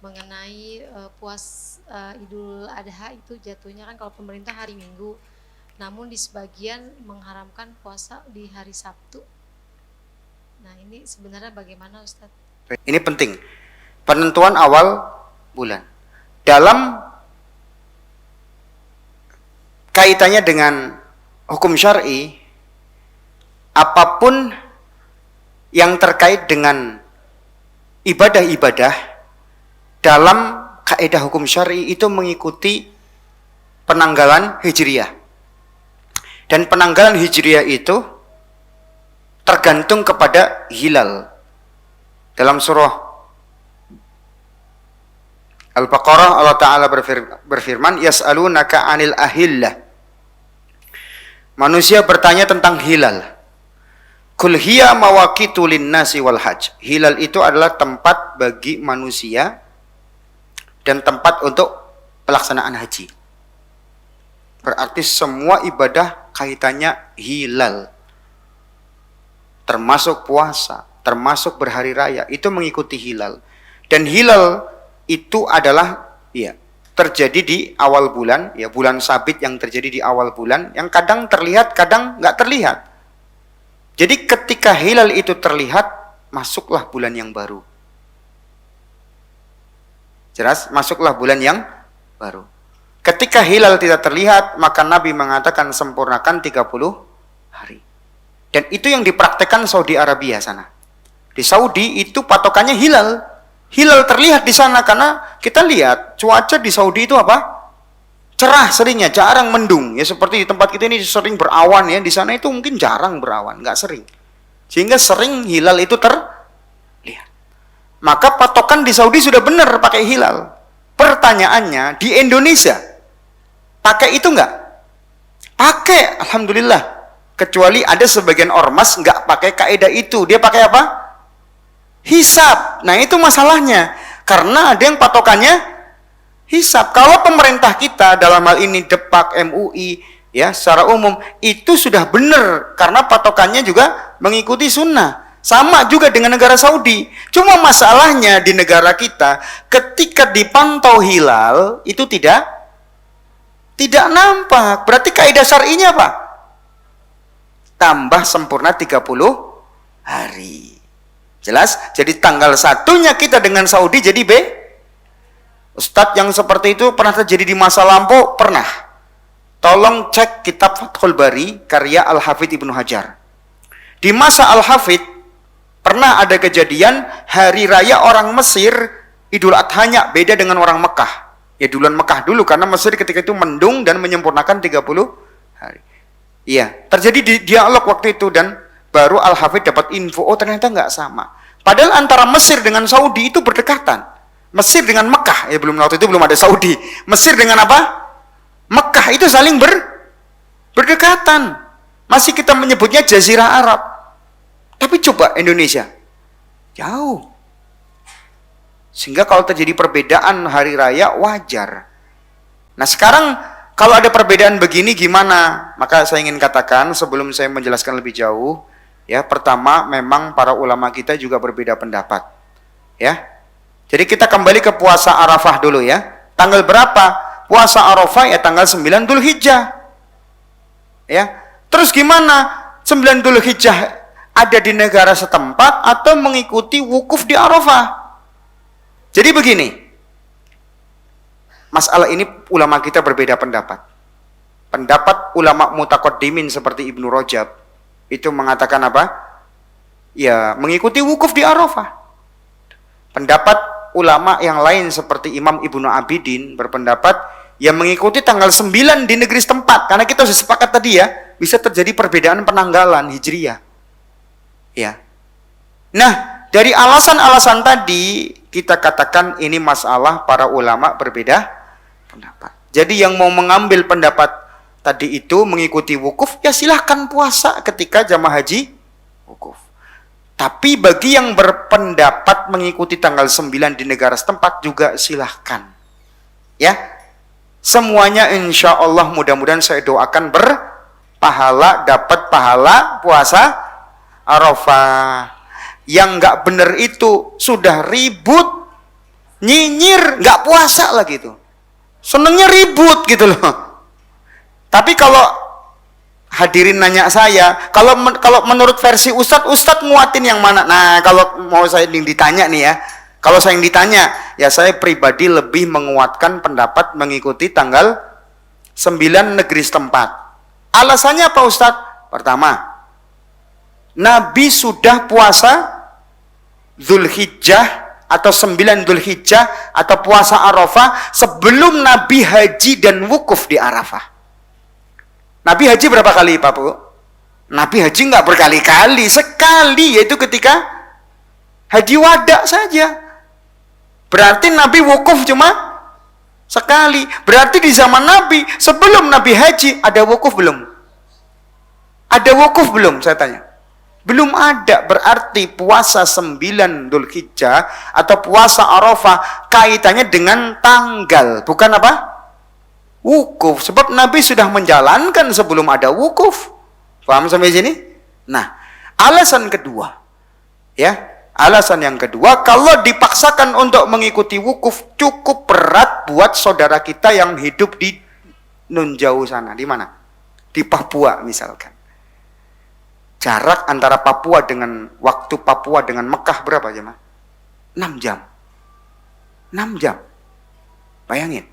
mengenai Idul Adha itu jatuhnya kan kalau pemerintah hari Minggu, namun di sebagian mengharamkan puasa di hari Sabtu. Nah ini sebenarnya bagaimana Ustadz? Ini penting, penentuan awal bulan. Dalam kaitannya dengan hukum syar'i, apapun yang terkait dengan ibadah-ibadah dalam kaidah hukum syar'i itu mengikuti penanggalan hijriyah. Dan penanggalan hijriyah itu tergantung kepada hilal. Dalam surah Al-Baqarah Allah Ta'ala berfirman, Yas'alunaka 'anil ahillah. Manusia bertanya tentang hilal. Qul hiya mawaqitu lin-nasi wal hajj. Hilal itu adalah tempat bagi manusia dan tempat untuk pelaksanaan haji. Berarti semua ibadah kaitannya hilal. Termasuk puasa, termasuk berhari raya, itu mengikuti hilal. Dan hilal itu adalah terjadi di awal bulan, bulan sabit yang terjadi di awal bulan, yang kadang terlihat, kadang nggak terlihat. Jadi ketika hilal itu terlihat, masuklah bulan yang baru. Jelas, masuklah bulan yang baru. Ketika hilal tidak terlihat, maka Nabi mengatakan sempurnakan 30 hari. Dan itu yang dipraktekkan Saudi Arabia sana. Di Saudi itu patokannya hilal. Hilal terlihat di sana karena kita lihat cuaca di Saudi itu apa? Cerah seringnya, jarang mendung. Ya seperti di tempat kita ini sering berawan ya. Di sana itu mungkin jarang berawan, nggak sering. Sehingga sering hilal itu terlihat. Maka patokan di Saudi sudah benar pakai hilal. Pertanyaannya, di Indonesia pakai itu nggak? Pakai, alhamdulillah. Kecuali ada sebagian ormas nggak pakai kaidah itu. Dia pakai apa? Hisab. Nah itu masalahnya. Karena ada yang patokannya hisab. Kalau pemerintah kita dalam hal ini Depak, MUI, ya secara umum itu sudah benar karena patokannya juga mengikuti sunnah. Sama juga dengan negara Saudi. Cuma masalahnya di negara kita ketika dipantau hilal itu tidak nampak. Berarti kaidah syar'inya apa? Tambah sempurna 30 hari. Jelas? Jadi tanggal satunya kita dengan Saudi jadi Ustadz yang seperti itu pernah terjadi di masa lampau? Pernah. Tolong cek kitab Fathul Bari karya Al-Hafidh Ibnu Hajar. Di masa Al-Hafidh pernah ada kejadian hari raya orang Mesir Idul Adhanya beda dengan orang Mekah. Ya duluan Mekah dulu karena Mesir ketika itu mendung dan menyempurnakan 30 hari. Iya, terjadi di dialog waktu itu dan baru Al-Hafidh dapat info, oh ternyata nggak sama. Padahal antara Mesir dengan Saudi itu berdekatan. Mesir dengan Mekah, ya belum waktu itu belum ada Saudi. Mesir dengan apa? Mekah itu saling berdekatan. Masih kita menyebutnya Jazirah Arab. Tapi coba Indonesia, jauh. Sehingga kalau terjadi perbedaan hari raya wajar. Nah sekarang kalau ada perbedaan begini gimana? Maka saya ingin katakan sebelum saya menjelaskan lebih jauh, ya pertama memang para ulama kita juga berbeda pendapat. Ya. Jadi kita kembali ke puasa Arafah dulu ya. Tanggal berapa? Puasa Arafah ya tanggal 9 Dzulhijjah. Ya. Terus gimana? 9 Dzulhijjah ada di negara setempat atau mengikuti wukuf di Arafah? Jadi begini. Masalah ini ulama kita berbeda pendapat. Pendapat ulama mutaqaddimin seperti Ibnu Rajab itu mengatakan apa? Ya, mengikuti wukuf di Arafah. Pendapat ulama yang lain seperti Imam Ibnu Abidin berpendapat yang mengikuti tanggal 9 di negeri setempat. Karena kita sudah sepakat tadi ya, bisa terjadi perbedaan penanggalan hijriyah. Ya. Nah, dari alasan-alasan tadi kita katakan ini masalah para ulama berbeda pendapat. Jadi yang mau mengambil pendapat tadi itu mengikuti wukuf, ya silahkan puasa ketika jamaah haji wukuf. Tapi bagi yang berpendapat mengikuti tanggal 9 di negara setempat juga silahkan. Ya, semuanya insya Allah mudah-mudahan saya doakan berpahala, dapat pahala puasa Arafah. Yang nggak benar itu sudah ribut nyinyir, nggak puasa lagi tuh. Senengnya ribut gitu loh. Tapi kalau hadirin nanya saya, kalau menurut versi Ustadz nguatin yang mana? Nah, kalau mau saya ditanya nih ya, kalau saya yang ditanya, ya saya pribadi lebih menguatkan pendapat mengikuti tanggal 9 negeri setempat. Alasannya apa Ustadz? Pertama, Nabi sudah puasa Zulhijjah atau 9 Zulhijjah atau puasa Arafah sebelum Nabi haji dan wukuf di Arafah. Nabi haji berapa kali Pak Bu? Nabi haji nggak berkali-kali, sekali, yaitu ketika haji wada saja. Berarti Nabi wukuf cuma sekali. Berarti di zaman Nabi, sebelum Nabi haji, ada wukuf belum? Ada wukuf belum? Saya tanya. Belum ada. Berarti puasa 9 Dzulhijjah atau puasa Arafah kaitannya dengan tanggal, bukan apa? Wukuf. Sebab Nabi sudah menjalankan sebelum ada wukuf. Paham sampai sini? Nah, alasan kedua, ya, alasan yang kedua, kalau dipaksakan untuk mengikuti wukuf cukup berat buat saudara kita yang hidup di nun jauh sana. Di mana? Di Papua misalkan. Jarak antara Papua dengan waktu Papua dengan Mekah berapa jemaah? 6 jam. 6 jam. Bayangin.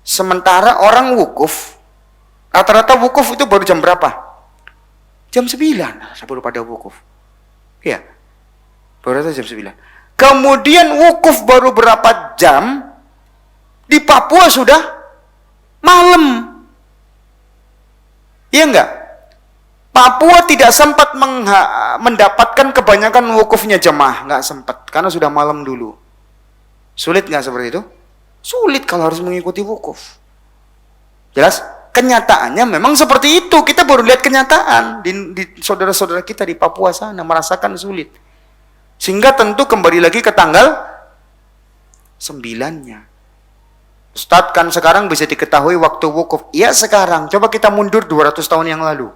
Sementara orang wukuf, rata-rata wukuf itu baru jam berapa? Jam 9 sebelum pada wukuf. Iya. Baru jam 9. Kemudian wukuf baru berapa jam, di Papua sudah malam. Iya enggak? Papua tidak sempat mendapatkan kebanyakan wukufnya jemaah, nggak sempat karena sudah malam dulu. Sulit nggak seperti itu? Sulit kalau harus mengikuti wukuf. Jelas? Kenyataannya memang seperti itu. Kita baru lihat kenyataan di saudara-saudara kita di Papua sana merasakan sulit. Sehingga tentu kembali lagi ke tanggal 9-nya. Ustadz kan sekarang bisa diketahui waktu wukuf. Iya sekarang. Coba kita mundur 200 tahun yang lalu.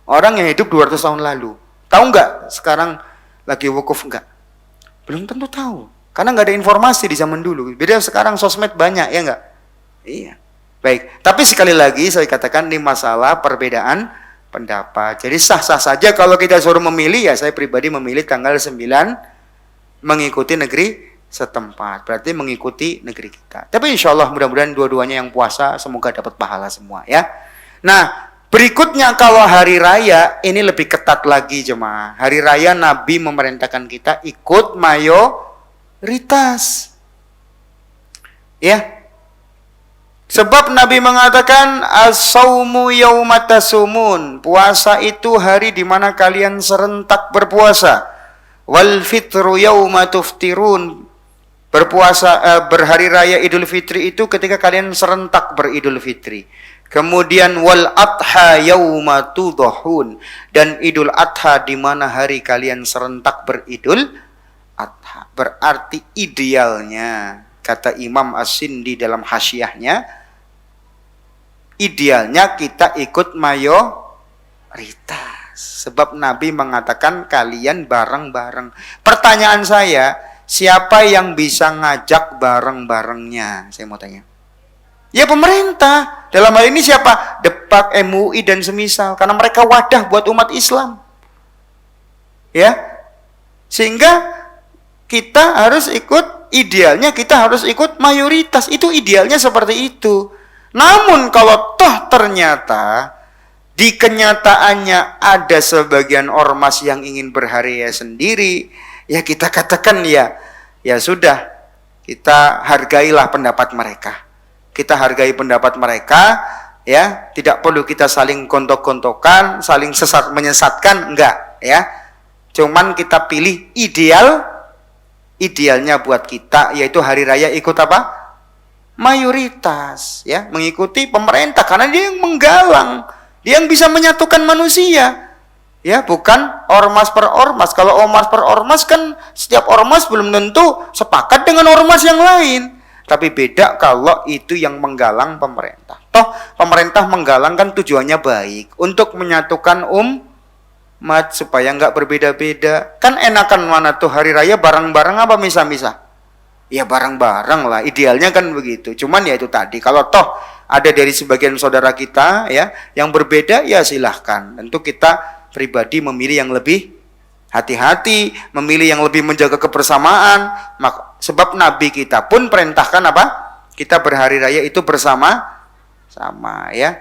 Orang yang hidup 200 tahun lalu. Tahu nggak sekarang lagi wukuf nggak? Belum tentu tahu. Karena nggak ada informasi di zaman dulu. Beda sekarang sosmed banyak, ya nggak? Iya. Baik. Tapi sekali lagi saya katakan ini masalah perbedaan pendapat. Jadi sah-sah saja kalau kita suruh memilih, ya saya pribadi memilih tanggal 9 mengikuti negeri setempat. Berarti mengikuti negeri kita. Tapi insya Allah mudah-mudahan dua-duanya yang puasa semoga dapat pahala semua ya. Nah, berikutnya kalau hari raya ini lebih ketat lagi jemaah. Hari raya Nabi memerintahkan kita ikut mayoritas. Ya. Sebab Nabi mengatakan as-saumu yauma tasumun. Puasa itu hari di mana kalian serentak berpuasa. Wal fitru yauma tuftirun. Berhari raya Idul Fitri itu ketika kalian serentak beridul fitri. Kemudian wal adha yauma tudhahun, dan Idul Adha di mana hari kalian serentak beridul adha. Berarti idealnya kata Imam As-Sindi dalam hasyiahnya, idealnya kita ikut mayoritas. Sebab Nabi mengatakan kalian bareng-bareng. Pertanyaan saya, siapa yang bisa ngajak bareng-barengnya? Saya mau tanya. Ya pemerintah. Dalam hal ini siapa? Depak, MUI dan semisal. Karena mereka wadah buat umat Islam. Ya. Sehingga kita harus ikut, idealnya kita harus ikut mayoritas. Itu idealnya seperti itu. Namun kalau toh ternyata di kenyataannya ada sebagian ormas yang ingin berhari sendiri, ya kita katakan ya sudah, kita hargailah pendapat mereka. Kita hargai pendapat mereka, ya, tidak perlu kita saling gontok-gontokan, saling menyesatkan, enggak, ya. Cuman kita pilih idealnya buat kita, yaitu hari raya ikut apa? Mayoritas, ya, mengikuti pemerintah karena dia yang menggalang, dia yang bisa menyatukan manusia. Ya, bukan ormas per ormas. Kalau ormas per ormas kan setiap ormas belum tentu sepakat dengan ormas yang lain. Tapi beda kalau itu yang menggalang pemerintah. Toh pemerintah menggalang kan tujuannya baik, untuk menyatukan umat supaya nggak berbeda-beda. Kan enakan mana tuh hari raya bareng-bareng apa misah-misah? Ya bareng-bareng lah, idealnya kan begitu. Cuman ya itu tadi, kalau toh ada dari sebagian saudara kita ya yang berbeda, ya silahkan. Tentu kita pribadi memilih yang lebih hati-hati, memilih yang lebih menjaga kebersamaan. Sebab Nabi kita pun perintahkan apa? Kita berhari raya itu bersama sama ya.